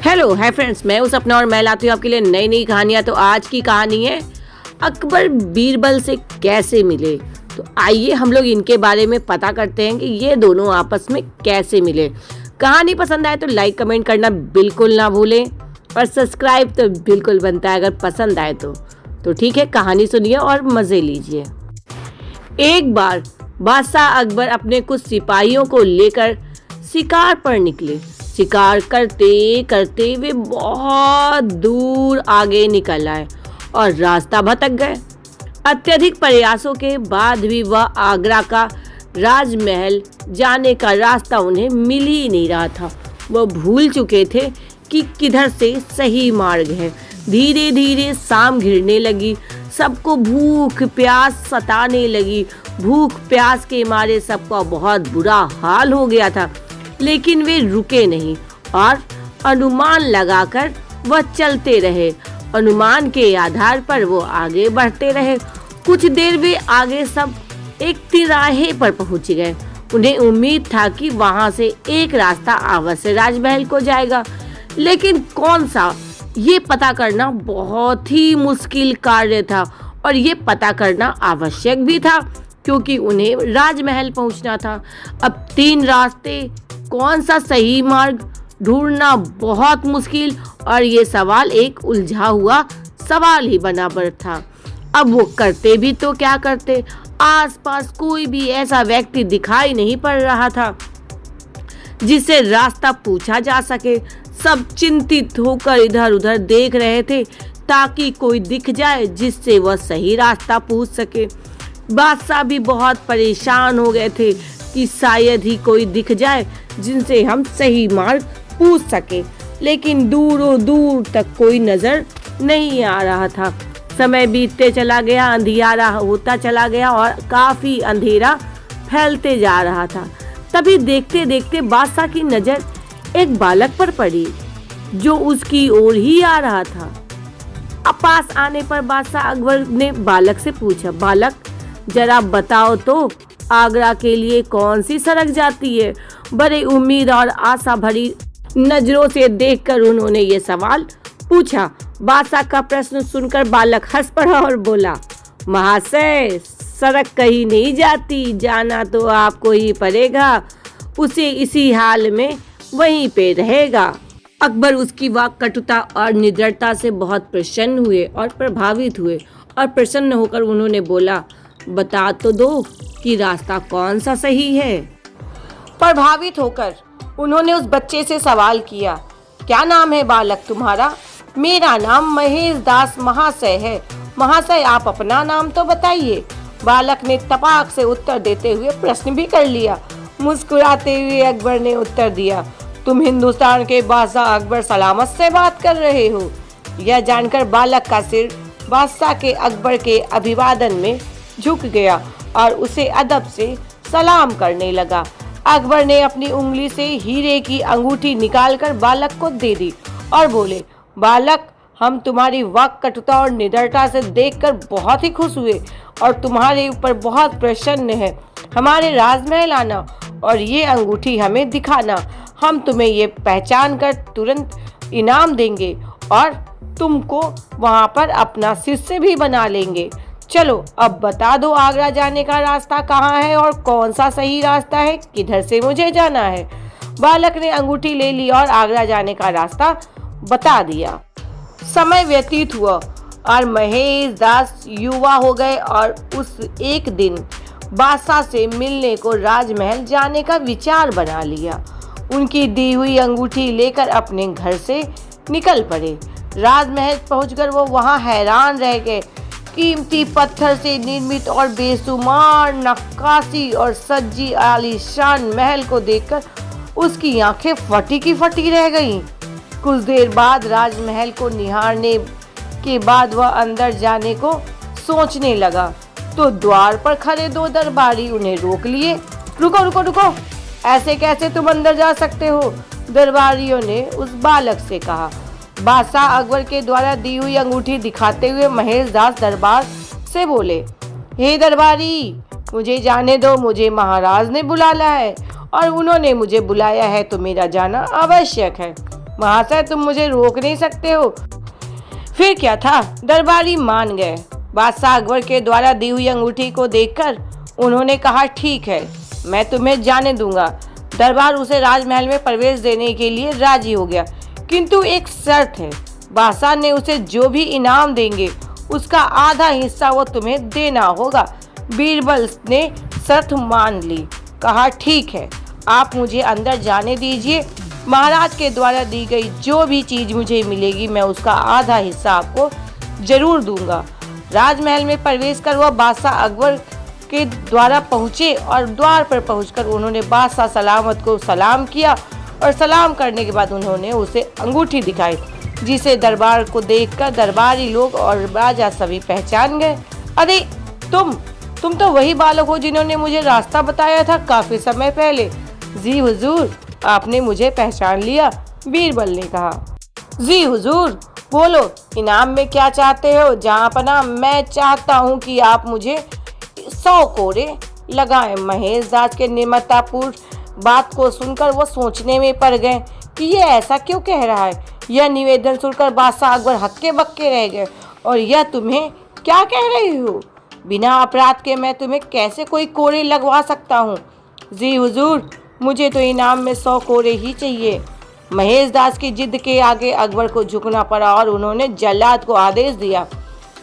Hello hi friends, मैं हूं सपना और मैं लाती हूँ आपके लिए नई नई कहानियां। तो आज की कहानी है अकबर बीरबल से कैसे मिले। तो आइए हम लोग इनके बारे में पता करते हैं कि ये दोनों आपस में कैसे मिले। कहानी पसंद आए तो लाइक कमेंट करना बिल्कुल ना भूलें और सब्सक्राइब तो बिल्कुल बनता है अगर पसंद आए तो ठीक है, कहानी सुनिए और मज़े लीजिए। एक बार बादशाह अकबर अपने कुछ सिपाहियों को लेकर शिकार पर निकले। शिकार करते करते वे बहुत दूर आगे निकल आए और रास्ता भटक गए। अत्यधिक प्रयासों के बाद भी वह आगरा का राजमहल जाने का रास्ता उन्हें मिल ही नहीं रहा था। वह भूल चुके थे कि किधर से सही मार्ग है। धीरे धीरे शाम घिरने लगी, सबको भूख प्यास सताने लगी। भूख प्यास के मारे सबका बहुत बुरा हाल हो गया था, लेकिन वे रुके नहीं और अनुमान लगाकर वह चलते रहे। अनुमान के आधार पर वो आगे बढ़ते रहे। कुछ देर वे आगे सब एक तिराहे पर पहुंच गए। उन्हें उम्मीद था कि वहां से एक रास्ता अवश्य राजमहल को जाएगा, लेकिन कौन सा ये पता करना बहुत ही मुश्किल कार्य था और ये पता करना आवश्यक भी था क्योंकि उन्हें राजमहल पहुंचना था। अब तीन रास्ते, कौन सा सही मार्ग ढूंढना बहुत मुश्किल और ये सवाल एक उलझा हुआ सवाल ही बना पड़ा था। अब वो करते भी तो क्या करते। आसपास कोई भी ऐसा व्यक्ति दिखाई नहीं पड़ रहा था जिससे रास्ता पूछा जा सके। सब चिंतित होकर इधर उधर देख रहे थे ताकि कोई दिख जाए जिससे वह सही रास्ता पूछ सके। बादशाह भी बहुत परेशान हो गए थे कि शायद ही कोई दिख जाए जिनसे हम सही मार्ग पूछ सके, लेकिन दूरों दूर तक कोई नजर नहीं आ रहा था। समय बीतते चला गया, अंधियारा होता चला गया और काफी अंधेरा फैलते जा रहा था। तभी देखते देखते बादशाह की नजर एक बालक पर पड़ी जो उसकी ओर ही आ रहा था। अब पास आने पर बादशाह अकबर ने बालक से पूछा, बालक जरा बताओ तो आगरा के लिए कौन सी सड़क जाती है। बड़े उम्मीद और आशा भरी नजरों से देखकर उन्होंने ये सवाल पूछा। बादशाह का प्रश्न सुनकर बालक हंस पड़ा और बोला, महाशय सड़क कहीं नहीं जाती, जाना तो आपको ही पड़ेगा। उसे इसी हाल में वहीं पे रहेगा। अकबर उसकी वाक कटुता और निडरता से बहुत प्रसन्न हुए और प्रभावित हुए और प्रसन्न होकर उन्होंने बोला, बता तो दो कि रास्ता कौन सा सही है। प्रभावित होकर उन्होंने उस बच्चे से सवाल किया, क्या नाम है बालक तुम्हारा। मेरा नाम महेश दास महाशय है। महाशय आप अपना नाम तो बताइए। बालक ने तपाक से उत्तर देते हुए प्रश्न भी कर लिया। मुस्कुराते हुए अकबर ने उत्तर दिया, तुम हिंदुस्तान के बादशाह अकबर सलामत से बात कर रहे हो। यह जानकर बालक का सिर बादशाह के अकबर के अभिवादन में झुक गया और उसे अदब से सलाम करने लगा। अकबर ने अपनी उंगली से हीरे की अंगूठी निकालकर बालक को दे दी और बोले, बालक हम तुम्हारी वाक कटुता और निडरता से देखकर बहुत ही खुश हुए और तुम्हारे ऊपर बहुत प्रसन्न है। हमारे राजमहल आना और ये अंगूठी हमें दिखाना। हम तुम्हें ये पहचान कर तुरंत इनाम देंगे और तुमको वहाँ पर अपना शिष्य भी बना लेंगे। चलो अब बता दो आगरा जाने का रास्ता कहाँ है और कौन सा सही रास्ता है, किधर से मुझे जाना है। बालक ने अंगूठी ले ली और आगरा जाने का रास्ता बता दिया। समय व्यतीत हुआ और महेश दास युवा हो गए और उस एक दिन बादशाह से मिलने को राजमहल जाने का विचार बना लिया। उनकी दी हुई अंगूठी लेकर अपने घर से निकल पड़े। राजमहल पहुंचकर वो वहां हैरान रह गए। कीमती पत्थर से निर्मित और बेशुमार नक्काशी और सज्जी आलीशान महल को देखकर उसकी आंखें फटी की फटी रह गईं। कुछ देर बाद राजमहल को निहारने के बाद वह अंदर जाने को सोचने लगा तो द्वार पर खड़े दो दरबारी उन्हें रोक लिए। रुको रुको रुको, ऐसे कैसे तुम अंदर जा सकते हो। दरबारियों ने उस बालक से कहा। बादशाह अकबर के द्वारा दी हुई अंगूठी दिखाते हुए महेश दास दरबार से बोले, हे दरबारी मुझे जाने दो, मुझे महाराज ने बुलाया है और उन्होंने मुझे बुलाया है तो मेरा जाना आवश्यक है। महाशय तुम मुझे रोक नहीं सकते हो। फिर क्या था, दरबारी मान गए। बादशाह अकबर के द्वारा दी हुई अंगूठी को देखकर उन्होंने कहा, ठीक है, मैं तुम्हें जाने दूंगा। दरबार उसे राजमहल में प्रवेश देने के लिए राजी हो गया, किंतु एक शर्त है। बादशाह ने उसे जो भी इनाम देंगे उसका आधा हिस्सा वो तुम्हें देना होगा। बीरबल ने शर्त मान ली, कहा, ठीक है, आप मुझे अंदर जाने दीजिए। महाराज के द्वारा दी गई जो भी चीज़ मुझे मिलेगी मैं उसका आधा हिस्सा आपको जरूर दूंगा। राजमहल में प्रवेश कर वह बादशाह अकबर के द्वारा पहुँचे और द्वार पर पहुंचकर उन्होंने बादशाह सलामत को सलाम किया और सलाम करने के बाद उन्होंने उसे अंगूठी दिखाई, जिसे दरबार को देखकर दरबारी लोग और राजा सभी पहचान गए। अरे तुम तो वही बालक हो जिन्होंने मुझे रास्ता बताया था काफी समय पहले। जी हुजूर, आपने मुझे पहचान लिया, बीरबल ने कहा। जी हुजूर, बोलो इनाम में क्या चाहते हो? जहाँपनाह, मैं चाहता हूँ कि आप मुझे 100 कोड़े लगाएं। महेशदास के निर्ममतापूर्ण बात को सुनकर वो सोचने में पड़ गए कि ये ऐसा क्यों कह रहा है। यह निवेदन सुनकर बादशाह अकबर हक्के बक्के रह गए। और यह तुम्हें क्या कह रही हो? बिना अपराध के मैं तुम्हें कैसे कोई कोड़े लगवा सकता हूँ? जी हुजूर, मुझे तो इनाम में 100 कोड़े ही चाहिए। महेशदास की जिद के आगे अकबर को झुकना पड़ा और उन्होंने जल्लाद को आदेश दिया,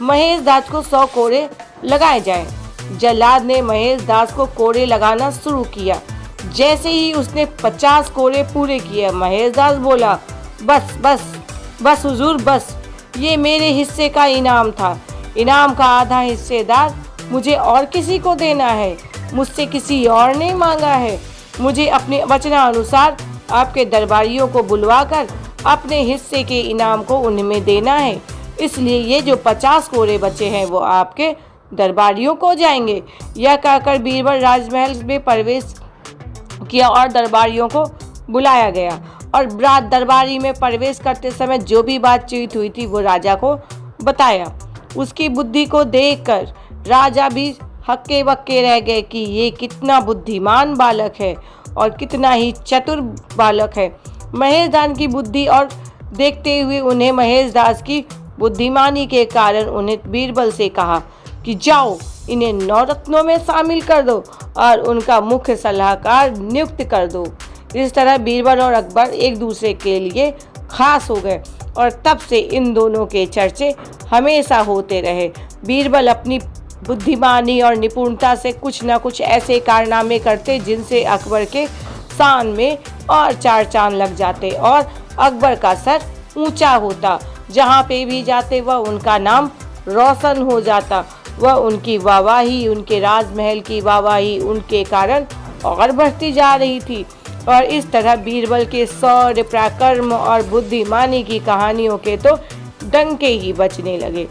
महेशदास को 100 कोड़े लगाए जाएं। जल्लाद ने महेशदास को कोड़े लगाना शुरू किया। जैसे ही उसने 50 कोड़े पूरे किए, महेशदास बोला, बस बस बस हुजूर, बस, ये मेरे हिस्से का इनाम था। इनाम का आधा हिस्सेदार मुझे और किसी को देना है, मुझसे किसी और ने मांगा है। मुझे अपने वचनानुसार आपके दरबारियों को बुलवाकर अपने हिस्से के इनाम को उनमें देना है। इसलिए ये जो 50 कोड़े बचे हैं वो आपके दरबारियों को जाएंगे। यह कहकर बीरबल राजमहल में प्रवेश किया और दरबारियों को बुलाया गया और दरबारी में प्रवेश करते समय जो भी बातचीत हुई थी वो राजा को बताया। उसकी बुद्धि को देखकर राजा भी हक्के बक्के रह गए कि ये कितना बुद्धिमान बालक है और कितना ही चतुर बालक है। महेशदास की बुद्धि और देखते हुए उन्हें महेशदास की बुद्धिमानी के कारण उन्हें बीरबल से कहा कि जाओ इन्हें 9 रत्नों में शामिल कर दो और उनका मुख्य सलाहकार नियुक्त कर दो। इस तरह बीरबल और अकबर एक दूसरे के लिए खास हो गए और तब से इन दोनों के चर्चे हमेशा होते रहे। बीरबल अपनी बुद्धिमानी और निपुणता से कुछ न कुछ ऐसे कारनामे करते जिनसे अकबर के शान में और 4 चांद लग जाते और अकबर का सर ऊंचा होता। जहाँ पे भी जाते वह उनका नाम रोशन हो जाता। वह उनकी वाहवाही, उनके राजमहल की वाहवाही उनके कारण और बढ़ती जा रही थी। और इस तरह बीरबल के शौर्य, पराक्रम और बुद्धिमानी की कहानियों के तो डंके ही बजने लगे।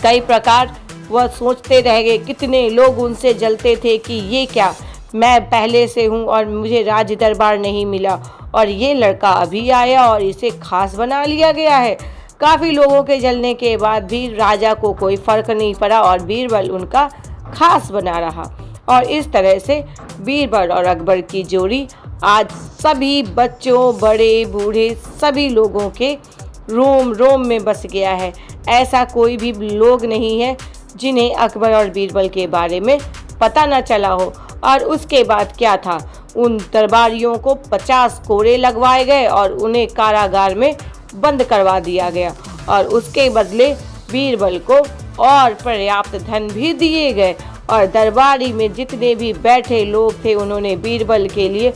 कई प्रकार वह सोचते रह गए। कितने लोग उनसे जलते थे कि ये क्या, मैं पहले से हूँ और मुझे राज दरबार नहीं मिला और ये लड़का अभी आया और इसे खास बना लिया गया है। काफ़ी लोगों के जलने के बाद भी राजा को कोई फर्क नहीं पड़ा और बीरबल उनका खास बना रहा। और इस तरह से बीरबल और अकबर की जोड़ी आज सभी बच्चों, बड़े बूढ़े सभी लोगों के रोम रोम में बस गया है। ऐसा कोई भी लोग नहीं है जिन्हें अकबर और बीरबल के बारे में पता न चला हो। और उसके बाद क्या था, उन दरबारियों को 50 कोड़े लगवाए गए और उन्हें कारागार में बंद करवा दिया गया और उसके बदले बीरबल को और पर्याप्त धन भी दिए गए। और दरबारी में जितने भी बैठे लोग थे उन्होंने बीरबल के लिए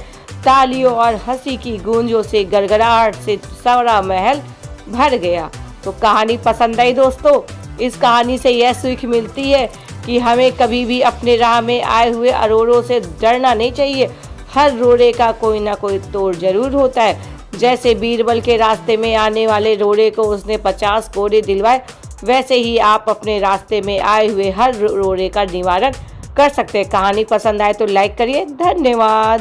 तालियों और हंसी की गूंजों से, गड़गड़ाहट से सारा महल भर गया। तो कहानी पसंद आई दोस्तों? इस कहानी से यह सीख मिलती है कि हमें कभी भी अपने राह में आए हुए अरोड़ों से डरना नहीं चाहिए। हर रोड़े का कोई ना कोई तोड़ जरूर होता है। जैसे बीरबल के रास्ते में आने वाले रोड़े को उसने 50 कोड़े दिलवाए, वैसे ही आप अपने रास्ते में आए हुए हर रोड़े का निवारण कर सकते हैं। कहानी पसंद आए तो लाइक करिए। धन्यवाद।